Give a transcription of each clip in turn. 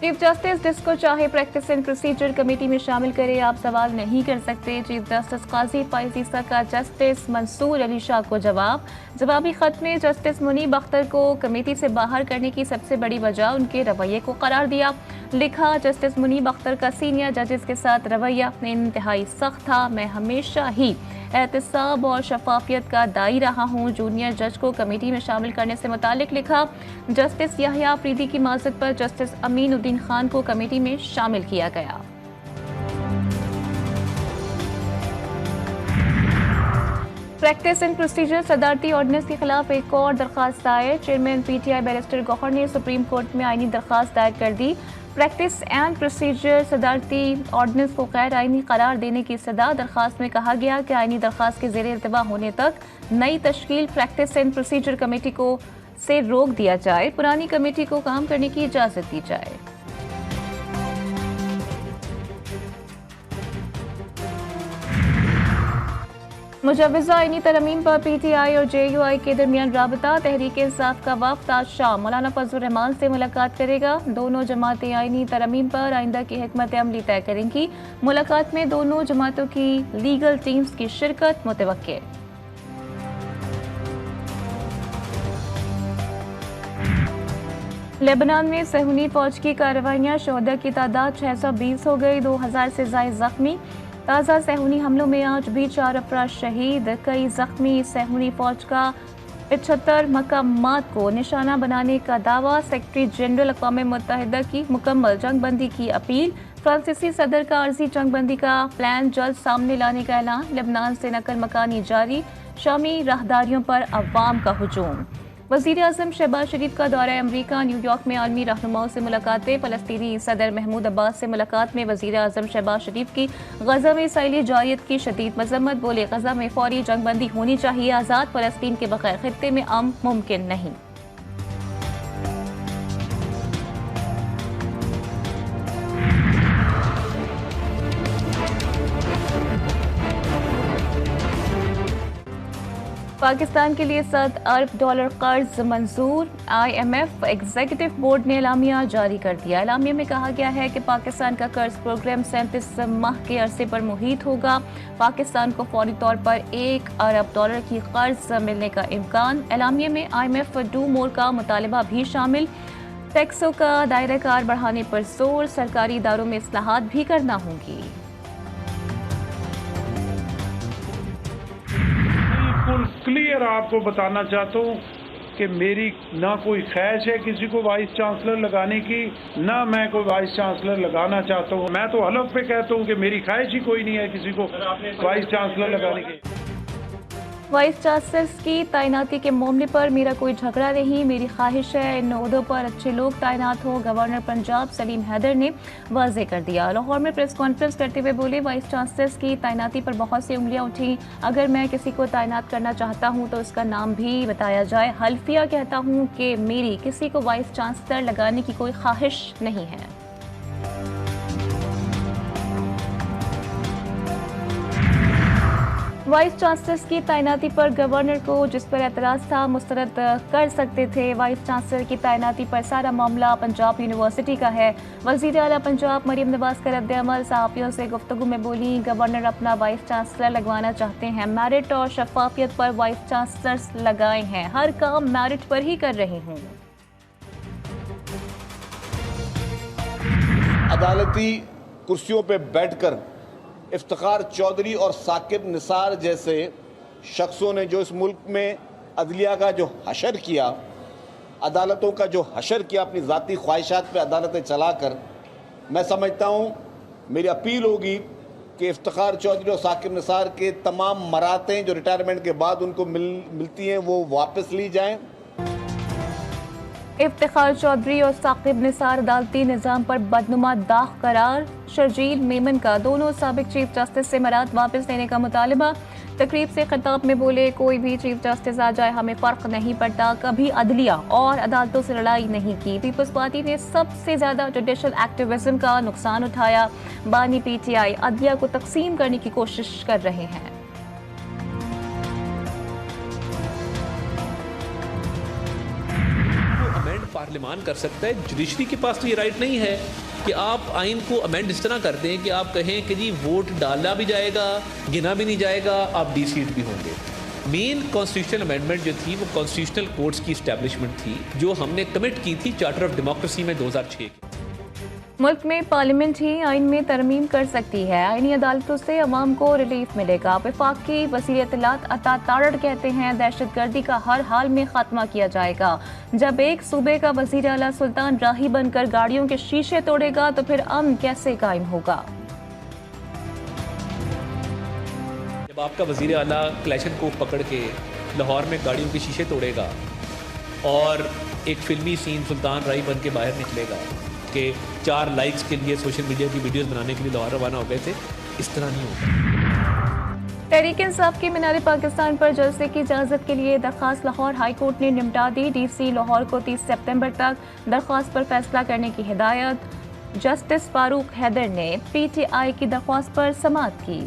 Chief justice जिसको चाहे practice and procedure committee में शामिल करे, आप सवाल नहीं कर सकते। चीफ जस्टिस काजी पाइसीसा का जस्टिस मंसूर अली शाह को जवाबी खत में जस्टिस मुनीब अख्तर को कमेटी से बाहर करने की सबसे बड़ी वजह उनके रवैये को करार दिया। लिखा, जस्टिस मुनीब अख्तर का सीनियर जजेस के साथ रवैया इंतहाई सख्त था। मैं हमेशा ही एहतसाब और शफाफियत का दाई रहा हूँ। जूनियर जज को कमेटी में शामिल करने से मुतालिक लिखा, जस्टिस याहिया अफरीदी की माजत पर जस्टिस अमीन उद्दीन खान को कमेटी में शामिल किया गया। प्रैक्टिस एंड प्रोसीजर सदारती ऑर्डिनेंस के खिलाफ एक और दरखास्त दायर। चेयरमैन पीटीआई बैरिस्टर गौहर ने सुप्रीम कोर्ट में आईनी दरखास्त दायर कर दी। प्रैक्टिस एंड प्रोसीजर सदारती ऑर्डिनेंस को गैर आईनी करार देने की सदा। दरखास्त में कहा गया कि आईनी दरखास्त के ज़ेरे इल्तवा होने तक नई तश्कील प्रैक्टिस एंड प्रोसीजर कमेटी को से रोक दिया जाए, पुरानी कमेटी को काम करने की इजाज़त दी जाए। मुजव्वज़ा आईनी तरमीम पर पीटीआई और जेयूआई के दरमियान राबता। तहरीक इंसाफ का वफ्द आज शाम मौलाना फजलुर रहमान से मुलाकात करेगा। दोनों जमातें आईनी तरमीम पर आइंदा की हिकमत अमली तय करेंगी। मुलाकात में दोनों जमातों की लीगल टीम्स की शिरकत मुतवक्के। लेबनान में सहूनी फौज की कार्रवाइयाँ, शोहदा की तादाद 620 हो गई, 2000 से ज़ायद जख्मी। ताज़ा सहूनी हमलों में आज भी 4 अफराद शहीद, कई जख्मी। सहूनी फौज का 75 मकामात को निशाना बनाने का दावा। सेक्रेटरी जनरल अक़वाम मुत्तहिदा की मुकम्मल जंगबंदी की अपील। फ्रांसीसी सदर का अर्जी जंगबंदी का प्लान जल्द सामने लाने का ऐलान। लेबनान से नकल मकानी जारी, शामी राहदारियों पर अवाम का हुजूम। वज़ीर आज़म शहबाज शरीफ का दौरा अमरीका, न्यूयॉर्क में आलमी रहनुमाओं से मुलाकातें। फ़लस्तीनी सदर महमूद अब्बास से मुलाकात में वज़ीर आज़म शहबाज शरीफ की गज़ा में इसराइली जारियत की शदीद मज़म्मत। बोले, गज़ा में फौरी जंगबंदी होनी चाहिए, आज़ाद फ़लस्तीन के बगैर खित्ते में अमन मुमकिन नहीं। पाकिस्तान के लिए $7 अरब कर्ज मंजूर। IMF एग्जीक्यूटिव बोर्ड ने एलामिया जारी कर दिया। एलामिया में कहा गया है कि पाकिस्तान का कर्ज प्रोग्राम 37 माह के अरसे पर मुहित होगा। पाकिस्तान को फौरी तौर पर $1 अरब की कर्ज मिलने का इम्कान। एलामिया में IMF डू मोर का मुतालबा भी शामिल। टैक्सों का दायरा कार बढ़ाने पर जोर। सरकारी इदारों में इस्लाहात भी करना होंगी। क्लियर आपको बताना चाहता हूँ कि मेरी ना कोई ख्वाहिश है किसी को वाइस चांसलर लगाने की, ना मैं कोई वाइस चांसलर लगाना चाहता हूँ। मैं तो हलफ पे कहता हूँ कि मेरी ख्वाहिश ही कोई नहीं है किसी को वाइस चांसलर लगाने की। वाइस चांसलर की तैनाती के मामले पर मेरा कोई झगड़ा नहीं, मेरी ख्वाहिश है इन ओहदों पर अच्छे लोग तैनात हो। गवर्नर पंजाब सलीम हैदर ने वाज़ेह कर दिया। लाहौर में प्रेस कॉन्फ्रेंस करते हुए बोले, वाइस चांसलर की तैनाती पर बहुत सी उंगलियां उठी। अगर मैं किसी को तैनात करना चाहता हूं तो उसका नाम भी बताया जाए। हल्फिया कहता हूं कि मेरी किसी को वाइस चांसलर लगाने की कोई ख्वाहिश नहीं है। वाइस चांसलर की तैनाती पर गवर्नर को जिस पर एतराज़ था मुस्तरद कर सकते थे। वाइस चांसलर की तैनाती पर सारा मामला पंजाब यूनिवर्सिटी का है। वज़ीर आला पंजाब मरियम नवाज का रद्द-ए-अमल। सहाफ़ियों से गुफ्तगू में बोली, गवर्नर अपना वाइस चांसलर लगवाना चाहते हैं, मेरिट और शफाफियत पर वाइस चांसलर लगाए हैं, हर काम मेरिट पर ही कर रही हूँ। अदालती कुर्सियों पर बैठकर इफ्तिखार चौधरी और साकिब निसार जैसे शख्सों ने जो इस मुल्क में अदलिया का जो हशर किया, अदालतों का जो हशर किया अपनी ज़ाती ख्वाहिशात पे अदालतें चलाकर, मैं समझता हूँ मेरी अपील होगी कि इफ्तिखार चौधरी और साकिब निसार के तमाम मरातें जो रिटायरमेंट के बाद उनको मिलती हैं वो वापस ली जाएँ। इफ्तिखार चौधरी और साकिब निसार अदालती निज़ाम पर बदनुमा दाग करार। शर्जील मेमन का दोनों साबिक चीफ जस्टिस से मराद वापस लेने का मुतालबा। तकरीब से खिताब में बोले, कोई भी चीफ जस्टिस आ जाए हमें फ़र्क नहीं पड़ता, कभी अदलिया और अदालतों से लड़ाई नहीं की। पीपल्स पार्टी ने सबसे ज़्यादा जुडिशल एक्टिविज्म का नुकसान उठाया। बानी PTI अदलिया को तकसीम करने की कोशिश कर रहे हैं। पार्लियामान कर सकता है। जुडिशरी के पास तो ये राइट नहीं है कि आप आइन को अमेंड इस तरह कर दें कि आप कहें कि जी वोट डाला भी जाएगा, गिना भी नहीं जाएगा, आप डिसीट भी होंगे। मेन कॉन्स्टिट्यूशनल अमेंडमेंट जो थी वो कॉन्स्टिट्यूशनल कोर्ट्स की इस्टेब्लिशमेंट थी, जो हमने कमिट की थी चार्टर ऑफ डेमोक्रेसी में 2006 की। मुल्क में पार्लियामेंट ही आइन में तरमीम कर सकती है, आइनी अदालतों से अवाम को रिलीफ मिलेगा। वफाकी वज़ीर इत्तलात अता तारड़ कहते हैं दहशतगर्दी का हर हाल में खात्मा किया जाएगा। जब एक सूबे का वज़ीर आला सुल्तान राही बनकर गाड़ियों के शीशे तोड़ेगा तो फिर अमन कैसे कायम होगा। जब आपका वज़ीर आला क्लैशनकोफ पकड़ के लाहौर में गाड़ियों के शीशे तोड़ेगा और एक फिल्मी सीन सुल्तान राही बन के बाहर निकलेगा कि 4 लाइक्स के लिए सोशल मीडिया की वीडियोस बनाने के लिए लाहौर रवाना हो गए थे, इस तरह नहीं होगा। तहरीक इंसाफ की मीनार पाकिस्तान पर जलसे की इजाज़त के लिए दरख्वास्त लाहौर हाई कोर्ट ने निपटा दी। DC लाहौर को 30 सितंबर तक दरख्वास्त पर फैसला करने की हिदायत। जस्टिस फारूक हैदर ने PTI की दरख्वास्त पर समाअत की।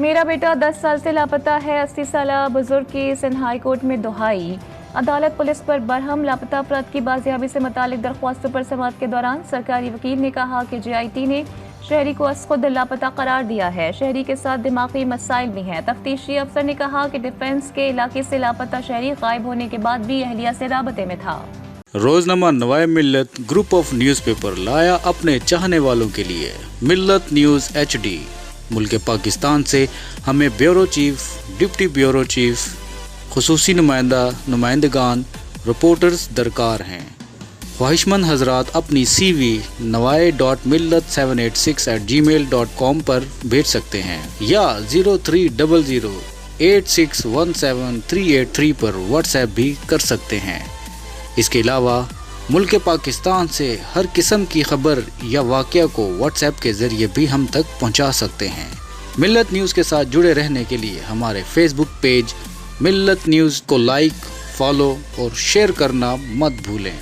मेरा बेटा 10 साल से लापता है, 80 साल बुजुर्ग की सिंध हाई कोर्ट में दुहाई। अदालत पुलिस पर बरहम लापता अफराद की बाजियाबी से मुतालिक दरख्वास्तों पर समाअत के दौरान सरकारी वकील ने कहा कि JIT ने शहरी को खुद लापता करार दिया है। शहरी के साथ दिमागी मसाइल भी हैं। तफ्तीशी अफसर ने कहा कि डिफेंस के इलाके से लापता शहरी गायब होने के बाद भी अहलिया से राबते में था। रोजनामा नवाए मिल्लत ग्रुप ऑफ न्यूज़पेपर लाया अपने चाहने वालों के लिए मिल्लत न्यूज़ HD। मुल्क पाकिस्तान से हमें bureau chief, deputy bureau chief, खुसूसी नुमाइंदगान, रिपोर्टर्स दरकार हैं। ख्वाहिशमंद हजरात अपनी CV nawai.millat786@gmail.com पर भेज सकते हैं या 0300861738 पर व्हाट्सएप भी कर सकते हैं। इसके अलावा मुल्क पाकिस्तान से हर किस्म की खबर या वाक़या को व्हाट्सएप के ज़रिए भी हम तक पहुंचा सकते हैं। मिल्लत न्यूज़ के साथ जुड़े रहने के लिए हमारे फेसबुक पेज मिल्लत न्यूज़ को लाइक, फॉलो और शेयर करना मत भूलें।